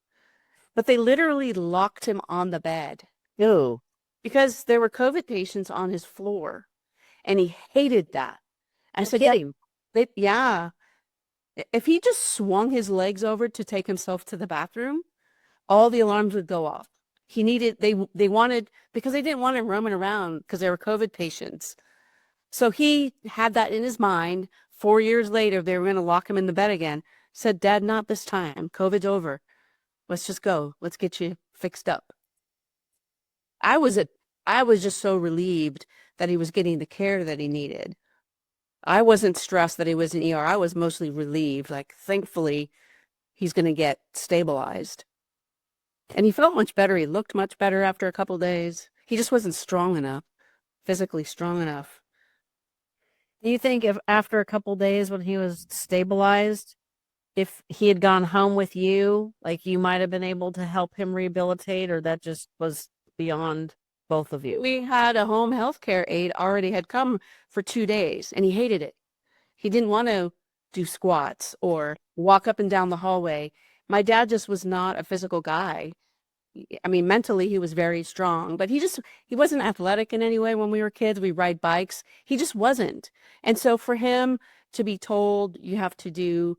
But they literally locked him on the bed. Ew. Because there were COVID patients on his floor. And he hated that. I said, kidding. yeah. If he just swung his legs over to take himself to the bathroom, all the alarms would go off. They wanted, because they didn't want him roaming around because they were COVID patients. So he had that in his mind. 4 years later, they were going to lock him in the bed again. Said, Dad, not this time. COVID's over. Let's just go. Let's get you fixed up. I was just so relieved that he was getting the care that he needed. I wasn't stressed that he was in ER. I was mostly relieved. Thankfully, he's going to get stabilized. And he felt much better. He looked much better after a couple days. He just wasn't strong enough, physically strong enough. Do you think if after a couple days when he was stabilized, if he had gone home with you, you might have been able to help him rehabilitate, or that just was beyond both of you? We had a home health care aide already had come for 2 days, and he hated it. He didn't want to do squats or walk up and down the hallway. My dad just was not a physical guy. I mean, mentally, he was very strong, but he wasn't athletic in any way when we were kids. We ride bikes. He just wasn't. And so for him to be told you have to do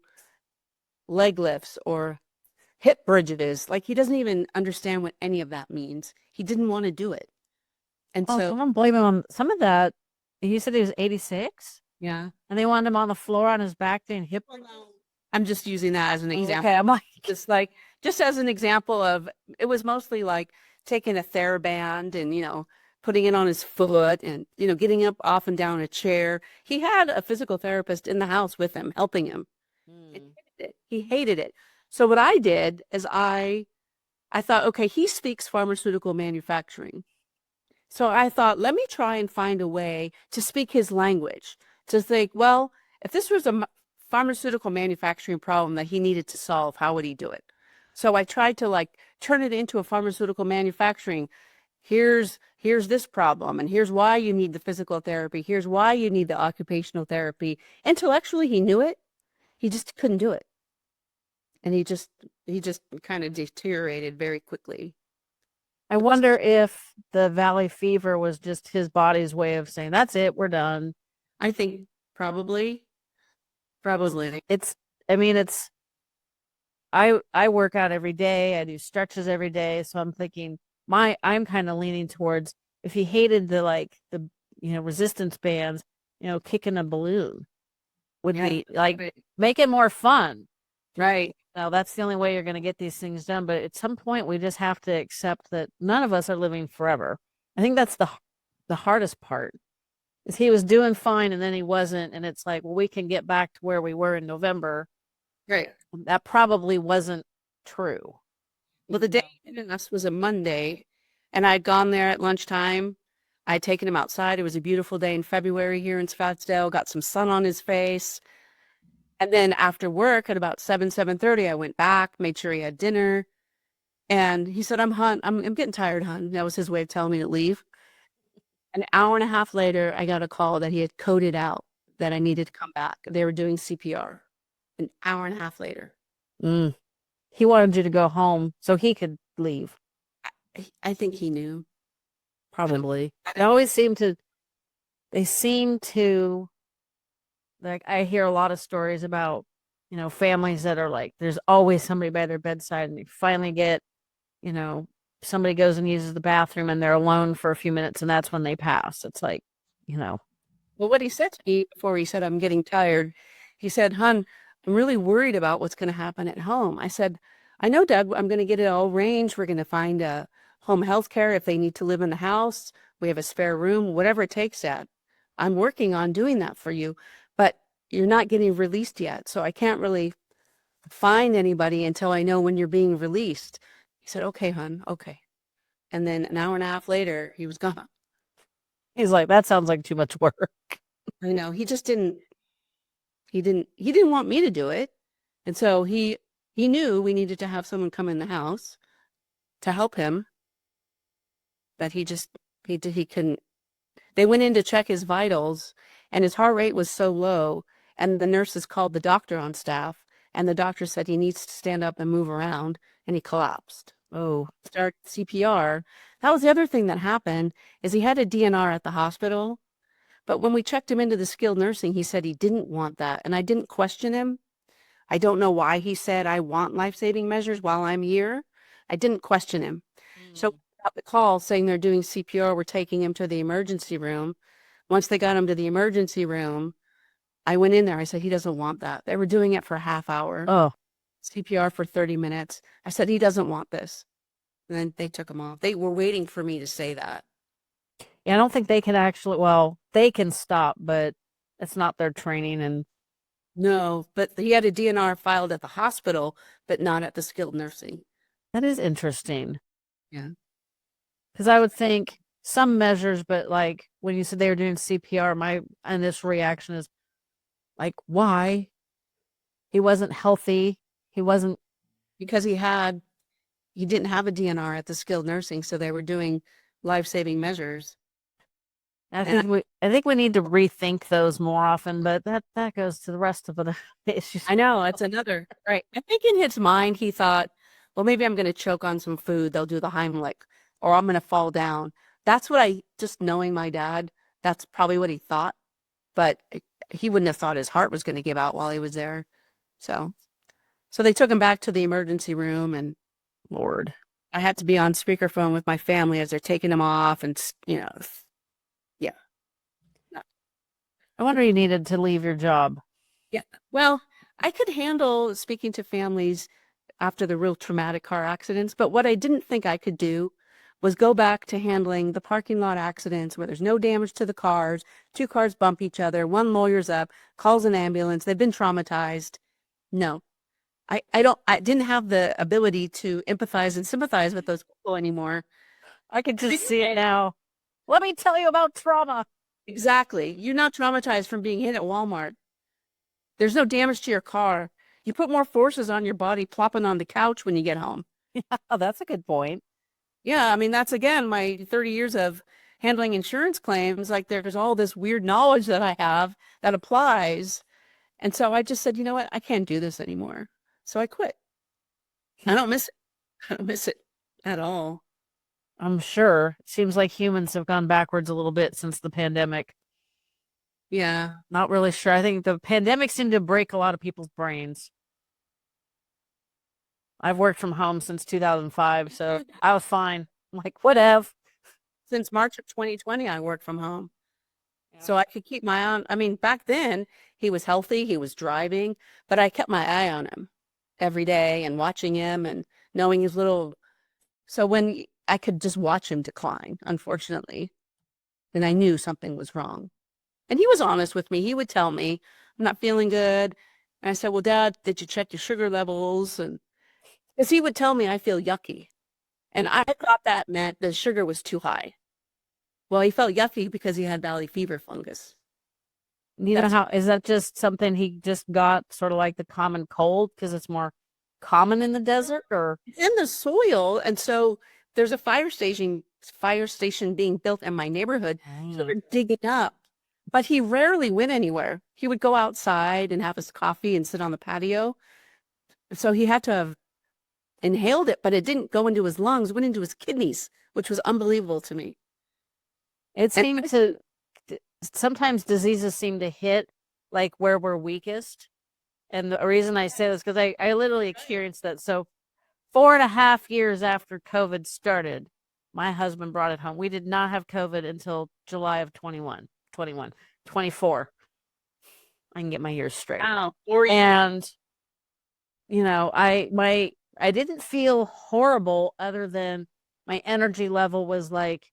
leg lifts or hip bridges, he doesn't even understand what any of that means. He didn't want to do it. And so I don't blame him on some of that. He said he was 86? Yeah. And they wanted him on the floor on his back doing hip. I'm just using that as an example. Okay, I'm just as an example of, it was mostly taking a TheraBand and, putting it on his foot and, getting up off and down a chair. He had a physical therapist in the house with him, helping him. He hated it. So what I did is I thought, okay, he speaks pharmaceutical manufacturing. So I thought, let me try and find a way to speak his language, to think, well, if this was a pharmaceutical manufacturing problem that he needed to solve, how would he do it? So I tried to turn it into a pharmaceutical manufacturing. Here's this problem, and here's why you need the physical therapy. Here's why you need the occupational therapy. Intellectually, he knew it. He just couldn't do it. And he just kind of deteriorated very quickly. I wonder if the valley fever was just his body's way of saying, that's it, we're done. I think probably. I work out every day. I do stretches every day. So I'm thinking I'm kind of leaning towards, if he hated the resistance bands, kicking a balloon would Yeah. be like, Right. make it more fun. Right. Now, that's the only way you're going to get these things done. But at some point, we just have to accept that none of us are living forever. I think that's the hardest part. Is he was doing fine and then he wasn't, and it's like, well, we can get back to where we were in November. Right. That probably wasn't true. Well, the day he hit us was a Monday, and I'd gone there at lunchtime. I'd taken him outside. It was a beautiful day in February here in Scottsdale, got some sun on his face. And then after work at about 7:30, I went back, made sure he had dinner. And he said, I'm getting tired, hon. That was his way of telling me to leave. An hour and a half later, I got a call that he had coded out that I needed to come back. They were doing CPR. An hour and a half later. Mm. He wanted you to go home so he could leave. I think he knew. Probably. They seem to, like, I hear a lot of stories about, families that are like, there's always somebody by their bedside, and they finally get, you know, somebody goes and uses the bathroom and they're alone for a few minutes, and that's when they pass. It's like, you know, Well, what he said to me before he said, I'm getting tired, he said, hon, I'm really worried about what's going to happen at home. I said, I know, Dad, I'm going to get it all arranged. We're going to find a home health care if they need to live in the house. We have a spare room, whatever it takes, Dad. I'm working on doing that for you, but you're not getting released yet. So I can't really find anybody until I know when you're being released. He said, okay, hon, okay. And then an hour and a half later, he was gone. he's like, that sounds like too much work. I know he just he didn't want me to do it. And so he knew we needed to have someone come in the house to help him, but he couldn't. They went in to check his vitals and his heart rate was so low, and the nurses called the doctor on staff, and the doctor said he needs to stand up and move around, and he collapsed. Oh, Start CPR. That was the other thing that happened is he had a DNR at the hospital, but when we checked him into the skilled nursing, he said he didn't want that, and I didn't question him. I don't know why he said, I want life-saving measures while I'm here. I didn't question him. So got the call saying they're doing CPR. We're taking him to the emergency room. Once they got him to the emergency room, I went in there. I said, he doesn't want that. They were doing it for a half hour, oh, CPR for 30 minutes. I said, he doesn't want this. And then they took him off. They were waiting for me to say that. yeah. I don't think they can actually. Well, they can stop, but it's not their training, and No, but he had a DNR filed at the hospital, but not at the skilled nursing. that is interesting. Yeah. Because I would think some measures, but like when you said they were doing CPR, my initial reaction is like, why? He wasn't healthy. He wasn't. Because he didn't have a DNR at the skilled nursing, so they were doing life-saving measures. I And think we need to rethink those more often, but that goes to the rest of the issues. I know it's another, right. I think in his mind, he thought, well, maybe I'm going to choke on some food. They'll do the Heimlich, or I'm going to fall down. That's what just knowing my dad, that's probably what he thought. But he wouldn't have thought his heart was going to give out while he was there. So, so they took him back to the emergency room, and Lord, I had to be on speakerphone with my family as they're taking him off, and yeah. I wonder you needed to leave your job. Yeah. Well, I could handle speaking to families after the real traumatic car accidents, but what I didn't think I could do was go back to handling the parking lot accidents where there's no damage to the cars, two cars bump each other, one lawyer's up, calls an ambulance, they've been traumatized. No. I didn't have the ability to empathize and sympathize with those people anymore. I can just see it now. Let me tell you about trauma. Exactly. You're not traumatized from being hit at Walmart. There's no damage to your car. You put more forces on your body plopping on the couch when you get home. Oh, that's a good point. Yeah, I mean, that's again my 30 years of handling insurance claims. Like there's all this weird knowledge that I have that applies. And so I just said, you know what? I can't do this anymore. So I quit. I don't miss it. I don't miss it at all. I'm sure. It seems like humans have gone backwards a little bit since the pandemic. Yeah. Not really sure. I think the pandemic seemed to break a lot of people's brains. I've worked from home since 2005, so I was fine. I'm like, whatever. Since March of 2020, I work from home. So I could keep my eye on, I mean, back then he was healthy, he was driving, but I kept my eye on him every day and watching him and knowing his little, so when I could just watch him decline, unfortunately, then I knew something was wrong. And he was honest with me. He would tell me, I'm not feeling good. And I said, well, Dad, did you check your sugar levels? And because he would tell me I feel yucky. And I thought that meant the sugar was too high. Well, he felt yucky because he had valley fever fungus. You know That's how is that just something he just got sort of like the common cold because it's more common in the desert or in the soil. And so there's a fire station being built in my neighborhood. So they're digging up. But he rarely went anywhere. He would go outside and have his coffee and sit on the patio. So he had to have inhaled it, but it didn't go into his lungs, it went into his kidneys, which was unbelievable to me. it And seems to sometimes diseases seem to hit like where we're weakest. And the reason I say this because I literally experienced that. So 4.5 years after COVID started, my husband brought it home. We did not have COVID until July of 24. I can get my years straight. wow, or And I didn't feel horrible other than my energy level was like,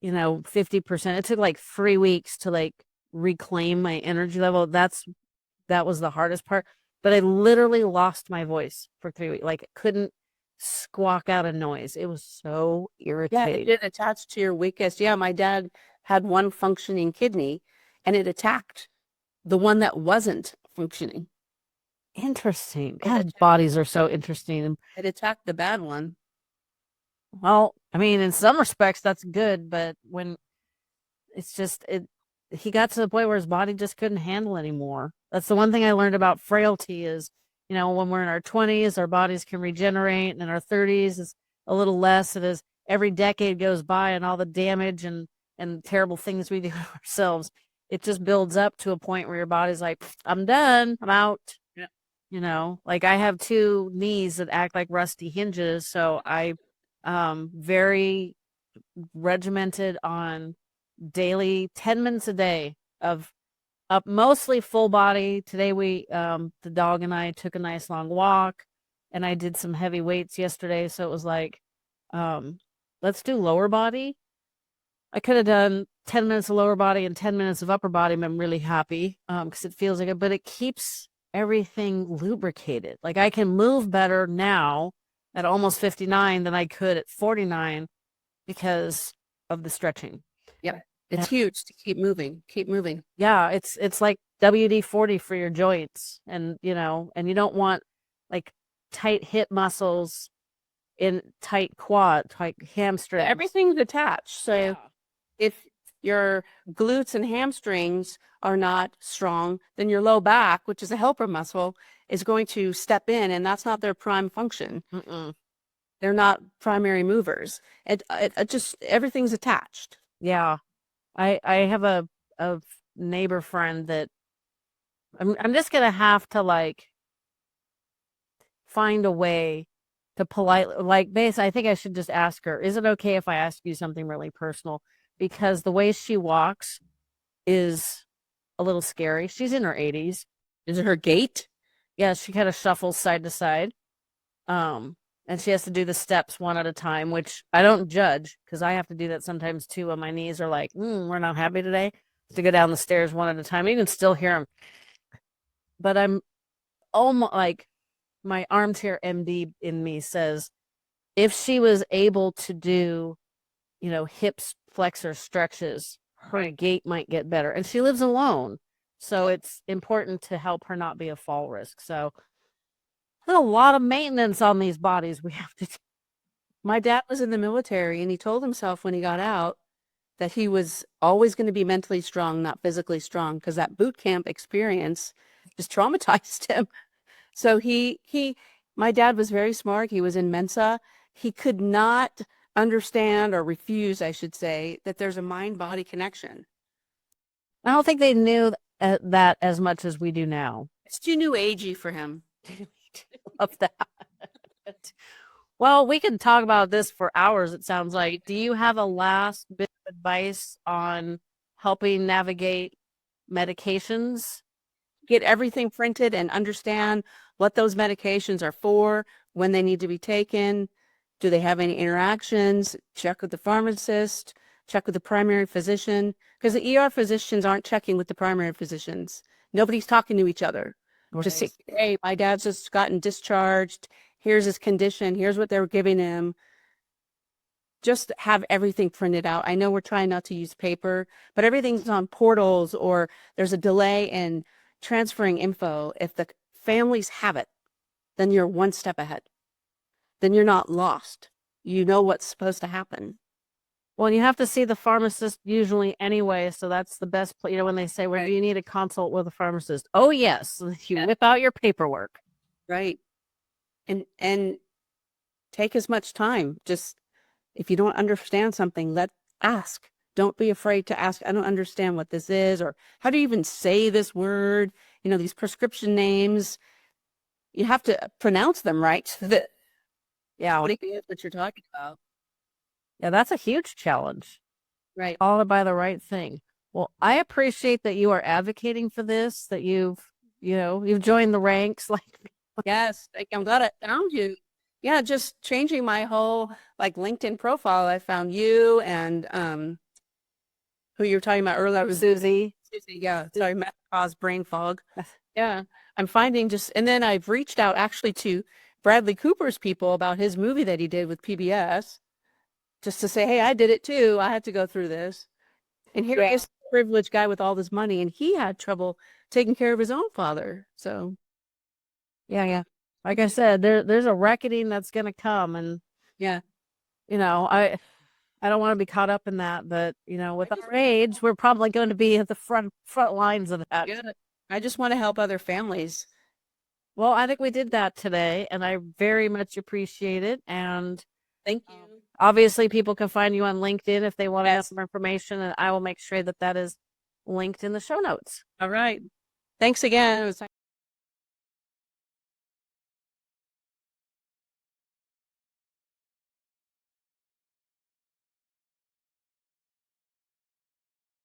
50%. It took like 3 weeks to like reclaim my energy level. That was the hardest part. But I literally lost my voice for 3 weeks. Like couldn't squawk out a noise. It was so yeah, it irritating. did attach to your weakest. Yeah, my dad had one functioning kidney and it attacked the one that wasn't functioning. Interesting. It God, bodies are so interesting. It attacked the bad one. Well, I mean, in some respects that's good, but when it's just it he got to the point where his body just couldn't handle anymore. That's the one thing I learned about frailty is, when we're in our 20s, our bodies can regenerate, and in our 30s is a little less. It is every decade goes by and all the damage and terrible things we do to ourselves, it just builds up to a point where your body's like, I'm done, I'm out. Yeah. Like I have two knees that act like rusty hinges, so I very regimented on daily 10 minutes a day of up mostly full body. Today the dog and I took a nice long walk and I did some heavy weights yesterday. So it was like, let's do lower body. I could have done 10 minutes of lower body and 10 minutes of upper body. And I'm really happy. Cause it feels like it, but it keeps everything lubricated. Like I can move better now at almost 59 than I could at 49 because of the stretching. Yep. It's huge to keep moving, keep moving. Yeah, it's like WD-40 for your joints, and you don't want like tight hip muscles in tight quad, tight hamstrings. Everything's attached. So Yeah. if your glutes and hamstrings are not strong, then your low back, which is a helper muscle, is going to step in, and that's not their prime function. Mm-mm. They're not primary movers. It just everything's attached. Yeah, I have a neighbor friend that I'm just gonna have to like find a way to politely like basically I think I should just ask her, is it okay if I ask you something really personal? Because the way she walks is a little scary. She's in her 80s. Is it her gait? Yeah, she kind of shuffles side to side. And she has to do the steps one at a time, which I don't judge because I have to do that sometimes too when my knees are like, we're not happy today. To go down the stairs one at a time. You can still hear them. But I'm almost like my armchair MD in me says if she was able to do, hips flexor stretches, her gait might get better. And she lives alone. So it's important to help her not be a fall risk. So there's a lot of maintenance on these bodies we have to do. My dad was in the military and he told himself when he got out that he was always going to be mentally strong, not physically strong, because that boot camp experience just traumatized him. So my dad was very smart. He was in Mensa. He could not understand or refuse, I should say, that there's a mind-body connection. I don't think they knew that as much as we do now. It's too new agey for him. Love that. Well, we can talk about this for hours, it sounds like. Do you have a last bit of advice on helping navigate medications. Get everything printed and understand what those medications are for, when they need to be taken. Do they have any interactions? Check with the pharmacist, check with the primary physician, because the ER physicians aren't checking with the primary physicians. Nobody's talking to each other. Just say, hey, my dad's just gotten discharged. Here's his condition. Here's what they're giving him. Just have everything printed out. I know we're trying not to use paper, but everything's on portals, or there's a delay in transferring info. If the families have it, then you're one step ahead. Then you're not lost. You know what's supposed to happen. Well, you have to see the pharmacist usually anyway, so that's the best. When they say, "Well, do you need a consult with a pharmacist?" Oh, yes. You whip out your paperwork. Right. And take as much time. Just if you don't understand something, ask. Don't be afraid to ask. I don't understand what this is, or how do you even say this word? These prescription names. You have to pronounce them right. Yeah. What you're talking about. Yeah, that's a huge challenge. Right. Followed by the right thing. Well, I appreciate that you are advocating for this, that you've joined the ranks. Yes, I'm glad I found you. Yeah, just changing my whole LinkedIn profile. I found you and who you were talking about earlier was Susie. Yeah, sorry, caused brain fog. Yeah, I'm finding and then I've reached out actually to Bradley Cooper's people about his movie that he did with PBS, just to say, hey, I did it too. I had to go through this. And here he is, a privileged guy with all this money, and he had trouble taking care of his own father. So, yeah. Like I said, there's a reckoning that's going to come, and yeah, I don't want to be caught up in that, but with our age, we're probably going to be at the front lines of that. good. I just want to help other families. Well, I think we did that today, and I very much appreciate it. And thank you. Obviously, people can find you on LinkedIn if they want to have some information, and I will make sure that is linked in the show notes. All right. Thanks again. It was